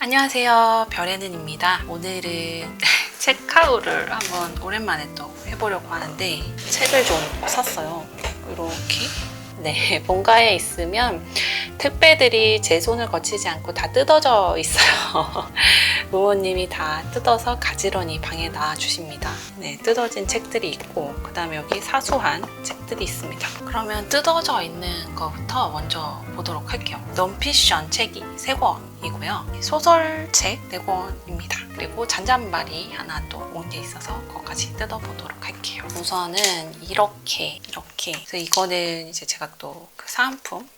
안녕하세요, 별혜는입니다. 오늘은 책하울을 한번 오랜만에 또 해보려고 하는데 책을 좀 샀어요. 이렇게 네, 본가에 있으면 택배들이 제 손을 거치지 않고 다 뜯어져 있어요. 부모님이 다 뜯어서 가지런히 방에 놔주십니다. 네, 뜯어진 책들이 있고 그 다음에 여기 사소한 책들이 있습니다. 그러면 뜯어져 있는 것부터 먼저 보도록 할게요. 넌피션 책이 3권이고요. 소설책 4권입니다. 그리고 잔잔바리 하나 또 온 게 있어서 그것까지 뜯어보도록 할게요. 우선은 이렇게 그래서 이거는 이제 제가 또 그 사은품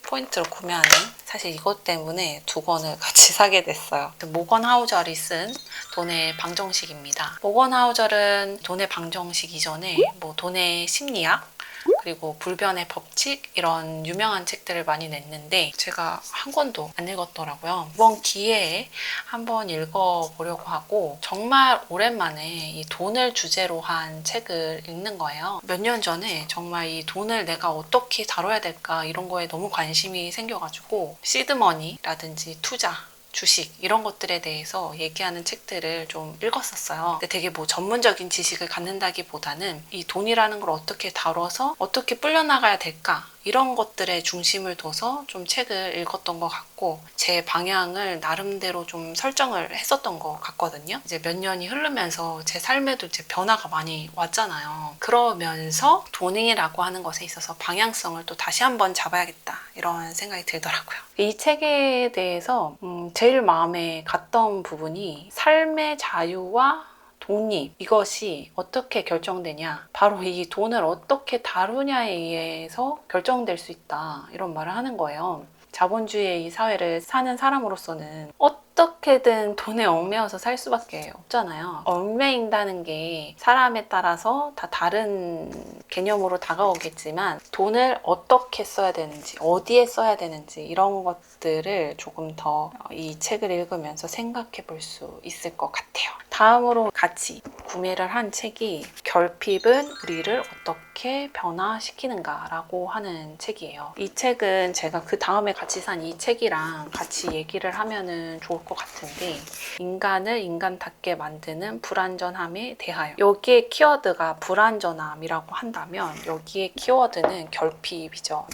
포인트로 구매하는, 사실 이것 때문에 2권을 같이 사게 됐어요. 모건 하우절이 쓴 돈의 방정식입니다. 모건 하우절은 돈의 방정식 이전에 뭐 돈의 심리학, 그리고 불변의 법칙, 이런 유명한 책들을 많이 냈는데 제가 한 권도 안 읽었더라고요. 이번 기회에 한번 읽어보려고 하고, 정말 오랜만에 이 돈을 주제로 한 책을 읽는 거예요. 몇 년 전에 정말 이 돈을 내가 어떻게 다뤄야 될까 이런 거에 너무 관심이 생겨가지고 시드머니라든지 투자, 주식 이런 것들에 대해서 얘기하는 책들을 좀 읽었었어요. 근데 되게 뭐 전문적인 지식을 갖는다기보다는 이 돈이라는 걸 어떻게 다뤄서 어떻게 불려나가야 될까, 이런 것들에 중심을 둬서 좀 책을 읽었던 것 같고, 제 방향을 나름대로 좀 설정을 했었던 것 같거든요. 이제 몇 년이 흐르면서 제 삶에도 이제 변화가 많이 왔잖아요. 그러면서 돈이라고 하는 것에 있어서 방향성을 또 다시 한번 잡아야겠다, 이런 생각이 들더라고요. 이 책에 대해서 제일 마음에 갔던 부분이 삶의 자유와 독립, 이것이 어떻게 결정되냐, 바로 이 돈을 어떻게 다루냐에 의해서 결정될 수 있다, 이런 말을 하는 거예요. 자본주의의 이 사회를 사는 사람으로서는 어떻게든 돈에 얽매여서 살 수밖에 없잖아요. 얽매인다는 게 사람에 따라서 다 다른 개념으로 다가오겠지만, 돈을 어떻게 써야 되는지, 어디에 써야 되는지, 이런 것들을 조금 더 이 책을 읽으면서 생각해 볼 수 있을 것 같아요. 다음으로 같이 구매를 한 책이 결핍은 우리를 어떻게 변화시키는가 라고 하는 책이에요. 이 책은 제가 그 다음에 같이 산 이 책이랑 같이 얘기를 하면은 좋을 것 같은데, 인간을 인간답게 만드는 불완전함에 대하여, 여기에 키워드가 불완전함이라고 한다면 여기에 키워드는 결핍이죠.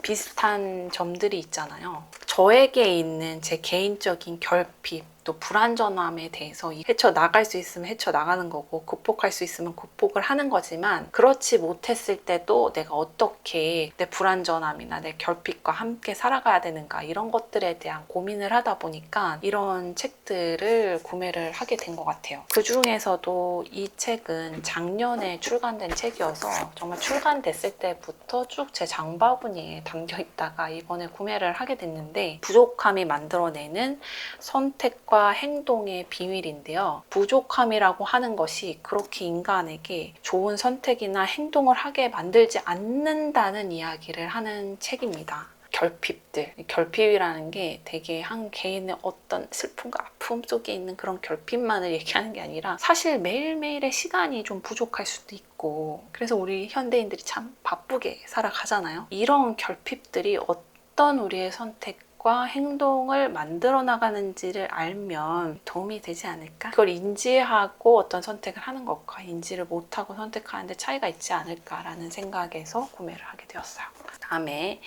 비슷한 점들이 있잖아요. 저에게 있는 제 개인적인 결핍, 또 불완전함에 대해서 헤쳐나갈 수 있으면 헤쳐나가는 거고, 극복할 수 있으면 극복을 하는 거지만, 그렇지 못했을 때도 내가 어떻게 내 불완전함이나 내 결핍과 함께 살아가야 되는가, 이런 것들에 대한 고민을 하다 보니까 이런 책들을 구매를 하게 된 것 같아요. 그 중에서도 이 책은 작년에 출간된 책이어서 정말 출간됐을 때부터 쭉 제 장바구니에 담겨 있다가 이번에 구매를 하게 됐는데, 부족함이 만들어내는 선택과 행동의 비밀인데요. 부족함이라고 하는 것이 그렇게 인간에게 좋은 선택이나 행동을 하게 만들지 않는다는 이야기를 하는 책입니다. 결핍이라는 게 되게 한 개인의 어떤 슬픔과 아픔 속에 있는 그런 결핍만을 얘기하는 게 아니라, 사실 매일매일의 시간이 좀 부족할 수도 있고, 그래서 우리 현대인들이 참 바쁘게 살아가잖아요. 이런 결핍들이 어떤 우리의 선택과 행동을 만들어 나가는지를 알면 도움이 되지 않을까? 그걸 인지하고 어떤 선택을 하는 것과 인지를 못하고 선택하는데 차이가 있지 않을까라는 생각에서 구매를 하게 되었어요. 다음에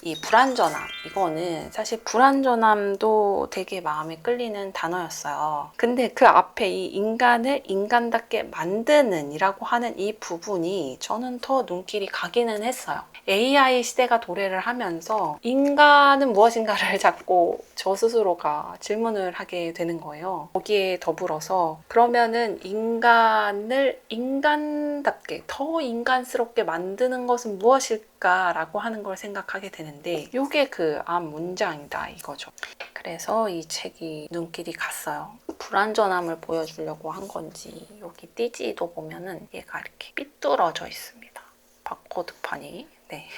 이 불완전함, 이거는 사실 불완전함도 되게 마음에 끌리는 단어였어요. 근데 그 앞에 이 인간을 인간답게 만드는 이라고 하는 이 부분이 저는 더 눈길이 가기는 했어요. AI 시대가 도래를 하면서 인간은 무엇인가를 자꾸 저 스스로가 질문을 하게 되는 거예요. 거기에 더불어서 그러면은 인간을 인간답게 더 인간스럽게 만드는 것은 무엇일까 라고 하는 걸 생각하게 되는데, 이게 그 앞 문장이다, 이거죠. 그래서 이 책이 눈길이 갔어요. 불완전함을 보여주려고 한 건지 여기 띠지도 보면은 얘가 이렇게 삐뚤어져 있습니다. 바코드판이. 네.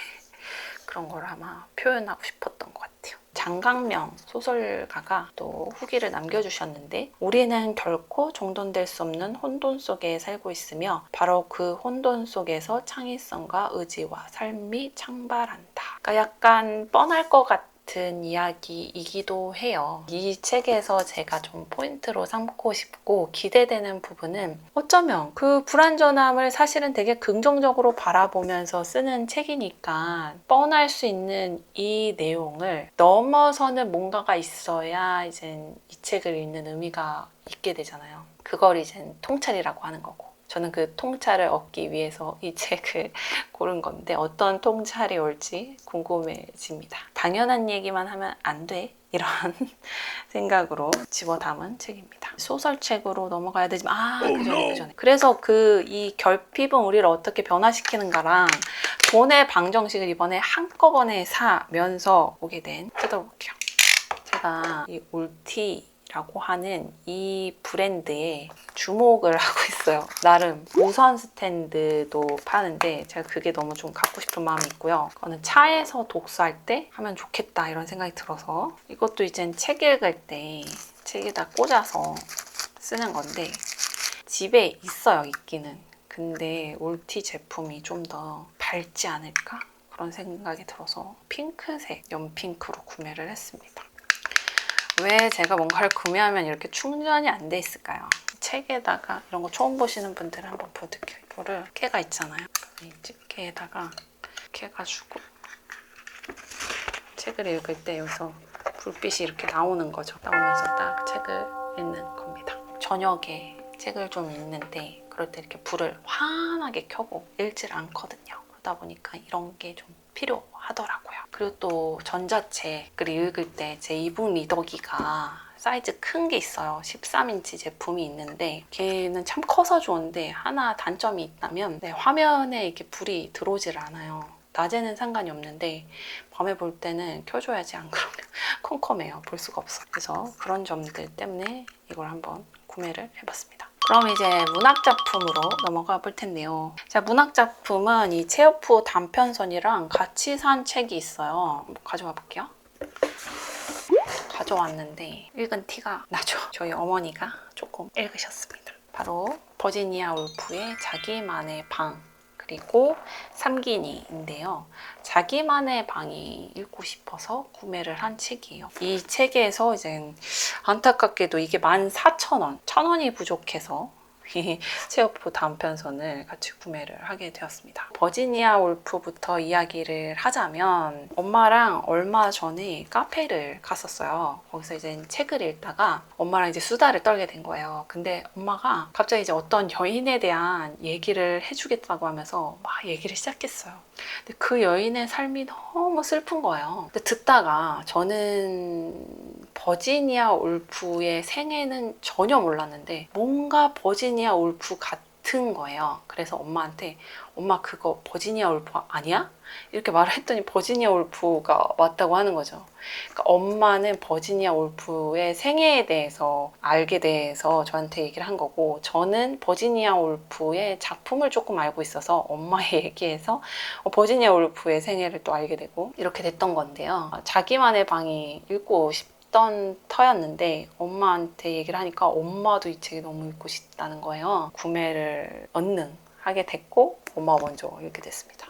그런 걸 아마 표현하고 싶었던 것 같아요. 장강명 소설가가 또 후기를 남겨주셨는데, 우리는 결코 정돈될 수 없는 혼돈 속에 살고 있으며 바로 그 혼돈 속에서 창의성과 의지와 삶이 창발한다. 그러니까 약간 뻔할 것 같은 같은 이야기이기도 해요. 이 책에서 제가 좀 포인트로 삼고 싶고 기대되는 부분은 어쩌면 그 불완전함을 사실은 되게 긍정적으로 바라보면서 쓰는 책이니까 뻔할 수 있는 이 내용을 넘어서는 뭔가가 있어야 이제 이 책을 읽는 의미가 있게 되잖아요. 그걸 이제 통찰이라고 하는 거고. 저는 그 통찰을 얻기 위해서 이 책을 고른 건데 어떤 통찰이 올지 궁금해집니다. 당연한 얘기만 하면 안 돼. 이런 생각으로 집어 담은 책입니다. 소설책으로 넘어가야 되지만 그 전에 그래서 이 결핍은 우리를 어떻게 변화시키는가랑 돈의 방정식을 이번에 한꺼번에 사면서 보게 된 뜯어볼게요. 제가 이 울티라고 하는 이 브랜드에 주목을 하고 있어요. 나름 무선 스탠드도 파는데 제가 그게 너무 좀 갖고 싶은 마음이 있고요. 그거는 차에서 독서할 때 하면 좋겠다 이런 생각이 들어서 이것도 이제 책 읽을 때 책에다 꽂아서 쓰는 건데 집에 있어요, 있기는. 근데 울티 제품이 좀 더 밝지 않을까? 그런 생각이 들어서 핑크색 연핑크로 구매를 했습니다. 왜 제가 뭔가를 구매하면 이렇게 충전이 안 돼 있을까요? 책에다가 이런 거 처음 보시는 분들은 한번 보여드릴게요. 이거를 깨가 있잖아요. 이 집게에다가 이렇게 해가지고 책을 읽을 때 여기서 불빛이 이렇게 나오는 거죠. 나오면서 딱 책을 읽는 겁니다. 저녁에 책을 좀 읽는데 그럴 때 이렇게 불을 환하게 켜고 읽질 않거든요. 그러다 보니까 이런 게 좀 필요하더라고요. 그리고 또 전자책을 읽을 때 제 이북 리더기가 사이즈 큰 게 있어요. 13인치 제품이 있는데 걔는 참 커서 좋은데 하나 단점이 있다면 화면에 이렇게 불이 들어오질 않아요. 낮에는 상관이 없는데 밤에 볼 때는 켜줘야지, 안 그러면 컴컴해요. 볼 수가 없어. 그래서 그런 점들 때문에 이걸 한번 구매를 해봤습니다. 그럼 이제 문학작품으로 넘어가 볼 텐데요. 자, 문학작품은 이 체오프 단편선이랑 같이 산 책이 있어요. 한번 가져와 볼게요. 가져왔는데 읽은 티가 나죠. 저희 어머니가 조금 읽으셨습니다. 바로 버지니아 울프의 자기만의 방, 그리고 삼기니인데요. 자기만의 방이 읽고 싶어서 구매를 한 책이에요. 이 책에서 이제 안타깝게도 이게 14,000원, 1,000원이 부족해서 이 체오프 단편선을 같이 구매를 하게 되었습니다. 버지니아 울프부터 이야기를 하자면 엄마랑 얼마 전에 카페를 갔었어요. 거기서 이제 책을 읽다가 엄마랑 이제 수다를 떨게 된 거예요. 근데 엄마가 갑자기 이제 어떤 여인에 대한 얘기를 해주겠다고 하면서 막 얘기를 시작했어요. 근데 그 여인의 삶이 너무 슬픈 거예요. 근데 듣다가 저는 버지니아 울프의 생애는 전혀 몰랐는데 뭔가 버지니아 울프 같은 거예요. 그래서 엄마한테 엄마 그거 버지니아 울프 아니야? 이렇게 말을 했더니 버지니아 울프가 맞다고 하는 거죠. 그러니까 엄마는 버지니아 울프의 생애에 대해서 알게 돼서 저한테 얘기를 한 거고 저는 버지니아 울프의 작품을 조금 알고 있어서 엄마의 얘기에서 버지니아 울프의 생애를 또 알게 되고 이렇게 됐던 건데요. 자기만의 방이 읽고 싶던 터였는데 엄마한테 얘기를 하니까 엄마도 이 책이 너무 읽고 싶다는 거예요. 구매를 얼른 하게 됐고 엄마가 먼저 읽게 됐습니다.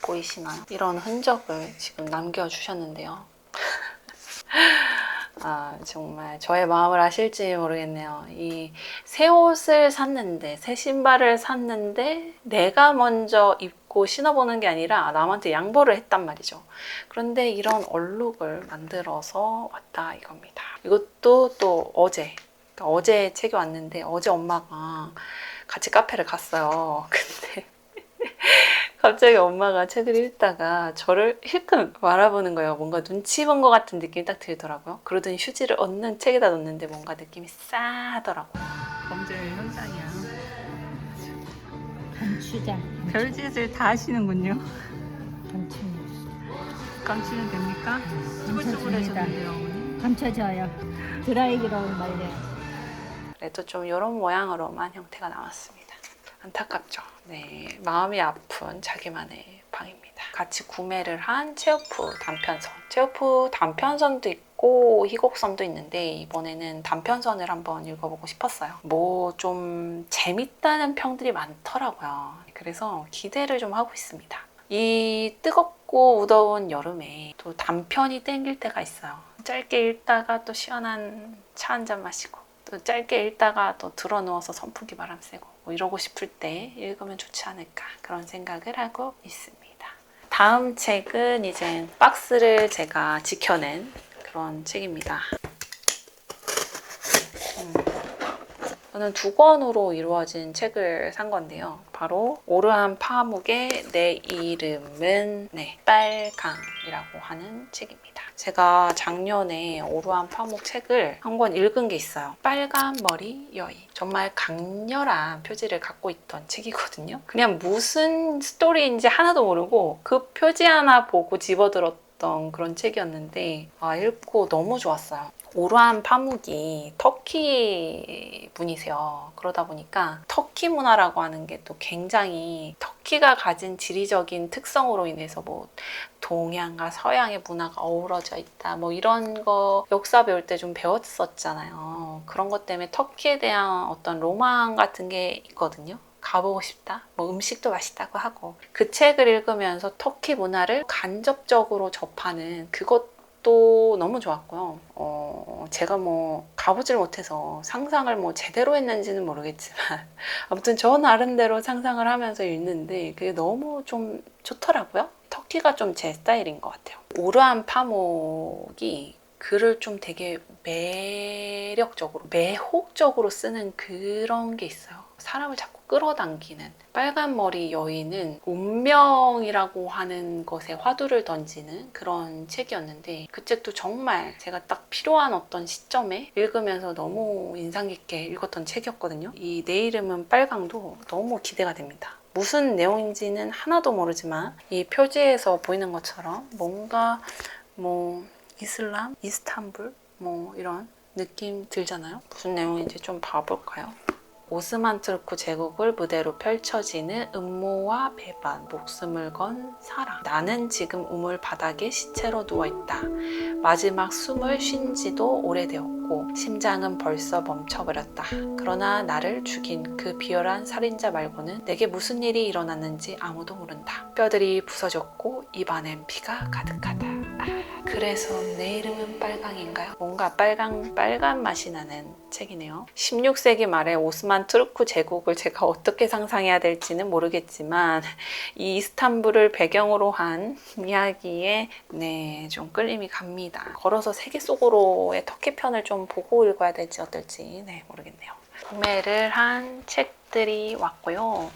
보이시나요? 이런 흔적을 지금 남겨주셨는데요. 정말 저의 마음을 아실지 모르겠네요. 이 새 옷을 샀는데, 새 신발을 샀는데 내가 먼저 입고 신어보는 게 아니라 남한테 양보를 했단 말이죠. 그런데 이런 얼룩을 만들어서 왔다 이겁니다. 이것도 또 어제, 그러니까 어제 책이 왔는데 어제 엄마가 같이 카페를 갔어요. 근데 갑자기 엄마가 책을 읽다가 저를 힐끔 바라보는 거예요. 뭔가 눈치 본 것 같은 느낌이 딱 들더라고요. 그러더니 휴지를 얻는 책에다 넣는데 뭔가 느낌이 싸하더라고요. 범죄 현장이야. 감추장. 별짓을 다 하시는군요. 감추. 감추면 됩니까? 쭈글쭈글해졌는데요, 어머니? 감춰져요. 드라이기로 말려야지. 그래도 좀 이런 모양으로만 형태가 나왔습니다. 안타깝죠. 네, 마음이 아픈 자기만의 방입니다. 같이 구매를 한 체오프 단편선. 체오프 단편선도 있고 희곡선도 있는데 이번에는 단편선을 한번 읽어보고 싶었어요. 뭐 좀 재밌다는 평들이 많더라고요. 그래서 기대를 좀 하고 있습니다. 이 뜨겁고 무더운 여름에 또 단편이 땡길 때가 있어요. 짧게 읽다가 또 시원한 차 한 잔 마시고, 또 짧게 읽다가 또 들어 누워서 선풍기 바람 쐬고, 뭐 이러고 싶을 때 읽으면 좋지 않을까, 그런 생각을 하고 있습니다. 다음 책은 이제 박스를 제가 지켜낸 그런 책입니다. 저는 2권으로 이루어진 책을 산 건데요. 바로 오르한 파묵의 내 이름은 빨강이라고 하는 책입니다. 제가 작년에 오르한 파묵 책을 한 권 읽은 게 있어요. 빨간 머리 여인. 정말 강렬한 표지를 갖고 있던 책이거든요. 그냥 무슨 스토리인지 하나도 모르고 그 표지 하나 보고 집어들었던 그런 책이었는데 읽고 너무 좋았어요. 오르한 파묵이 터키 분이세요. 그러다 보니까 터키 문화라고 하는 게 또 굉장히 터키가 가진 지리적인 특성으로 인해서 뭐 동양과 서양의 문화가 어우러져 있다, 뭐 이런 거 역사 배울 때 좀 배웠었잖아요. 그런 것 때문에 터키에 대한 어떤 로망 같은 게 있거든요. 가보고 싶다, 뭐 음식도 맛있다고 하고. 그 책을 읽으면서 터키 문화를 간접적으로 접하는 그것도 너무 좋았고요. 제가 뭐 가보질 못해서 상상을 뭐 제대로 했는지는 모르겠지만 아무튼 저 나름대로 상상을 하면서 읽는데 그게 너무 좀 좋더라고요. 터키가 좀 제 스타일인 것 같아요. 오르한 파묵이 글을 좀 되게 매력적으로, 매혹적으로 쓰는 그런 게 있어요. 사람을 자꾸 끌어당기는. 빨간 머리 여인은 운명이라고 하는 것에 화두를 던지는 그런 책이었는데, 그 책도 정말 제가 딱 필요한 어떤 시점에 읽으면서 너무 인상 깊게 읽었던 책이었거든요. 이 내 이름은 빨강도 너무 기대가 됩니다. 무슨 내용인지는 하나도 모르지만 이 표지에서 보이는 것처럼 뭔가 뭐 이슬람, 이스탄불 뭐 이런 느낌 들잖아요. 무슨 내용인지 좀 봐볼까요? 오스만 투르크 제국을 무대로 펼쳐지는 음모와 배반, 목숨을 건 사랑. 나는 지금 우물 바닥에 시체로 누워있다. 마지막 숨을 쉰 지도 오래되었고 심장은 벌써 멈춰버렸다. 그러나 나를 죽인 그 비열한 살인자 말고는 내게 무슨 일이 일어났는지 아무도 모른다. 뼈들이 부서졌고 입안엔 피가 가득하다. 그래서 내 이름은 빨강인가요? 뭔가 빨간 맛이 나는 책이네요. 16세기 말에 오스만 투르크 제국을 제가 어떻게 상상해야 될지는 모르겠지만 이 이스탄불을 배경으로 한 이야기에 좀 끌림이 갑니다. 걸어서 세계 속으로의 터키 편을 좀 보고 읽어야 될지 어떨지 모르겠네요. 구매를 한 책들이 왔고요.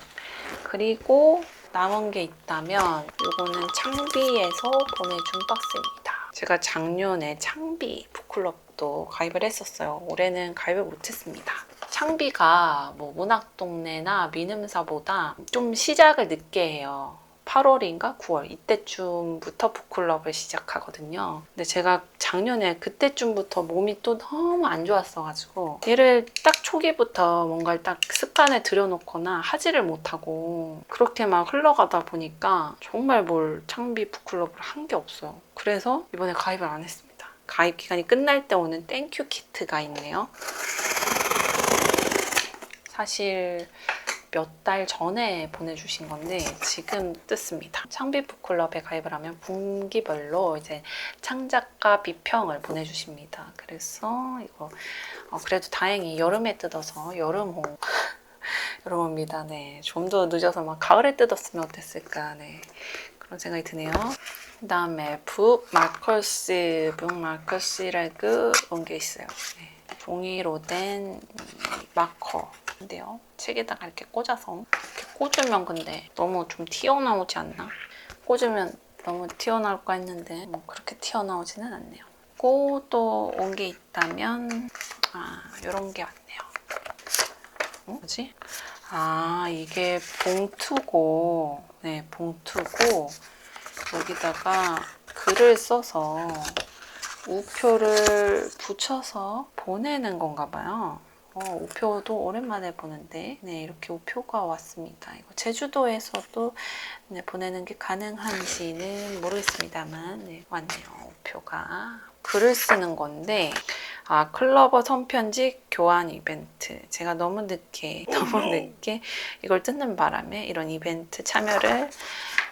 그리고 남은 게 있다면 이거는 창비에서 보내준 박스입니다. 제가 작년에 창비 북클럽도 가입을 했었어요. 올해는 가입을 못했습니다. 창비가 뭐 문학동네나 미음사보다 좀 시작을 늦게 해요. 8월인가 9월 이때쯤부터 북클럽을 시작하거든요. 근데 제가 작년에 그때쯤부터 몸이 또 너무 안 좋았어가지고 얘를 딱 초기부터 뭔가를 딱 습관에 들여놓거나 하지를 못하고 그렇게 막 흘러가다 보니까 정말 뭘 창비 북클럽을 한 게 없어요. 그래서 이번에 가입을 안 했습니다. 가입 기간이 끝날 때 오는 땡큐 키트가 있네요. 사실 몇 달 전에 보내주신 건데 지금 뜯습니다. 창비 북클럽에 가입을 하면 분기별로 이제 창작가 비평을 보내주십니다. 그래서 이거 그래도 다행히 여름에 뜯어서 여름호 여름호입니다. 좀 더 늦어서 막 가을에 뜯었으면 어땠을까 그런 생각이 드네요. 그 다음에 북 마커스라고 온 게 있어요. 종이로 된 마커인데요. 책에다가 이렇게 꽂아서 이렇게 꽂으면 근데 너무 좀 튀어나오지 않나? 꽂으면 너무 튀어나올까 했는데 뭐 그렇게 튀어나오지는 않네요. 또 온 게 있다면 이런 게 왔네요. 뭐지? 이게 봉투고 봉투고 여기다가 글을 써서 우표를 붙여서 보내는 건가 봐요. 우표도 오랜만에 보는데 이렇게 우표가 왔습니다. 이거 제주도에서도 보내는 게 가능한지는 모르겠습니다만 왔네요. 우표가. 글을 쓰는 건데 클러버 손편지 교환 이벤트. 제가 너무 늦게 이걸 뜯는 바람에 이런 이벤트 참여를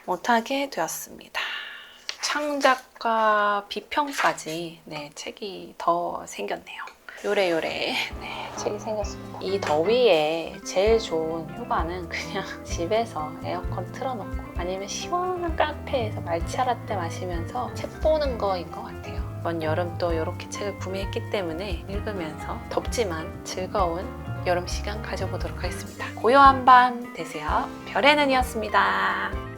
못하게 되었습니다. 창작과 비평까지 책이 더 생겼네요. 요래요래 책이 생겼습니다. 이 더위에 제일 좋은 휴가는 그냥 집에서 에어컨 틀어놓고 아니면 시원한 카페에서 말차 라떼 마시면서 책 보는 거인 것 같아요. 이번 여름 또 이렇게 책을 구매했기 때문에 읽으면서 덥지만 즐거운 여름 시간 가져보도록 하겠습니다. 고요한 밤 되세요. 별의 눈이었습니다.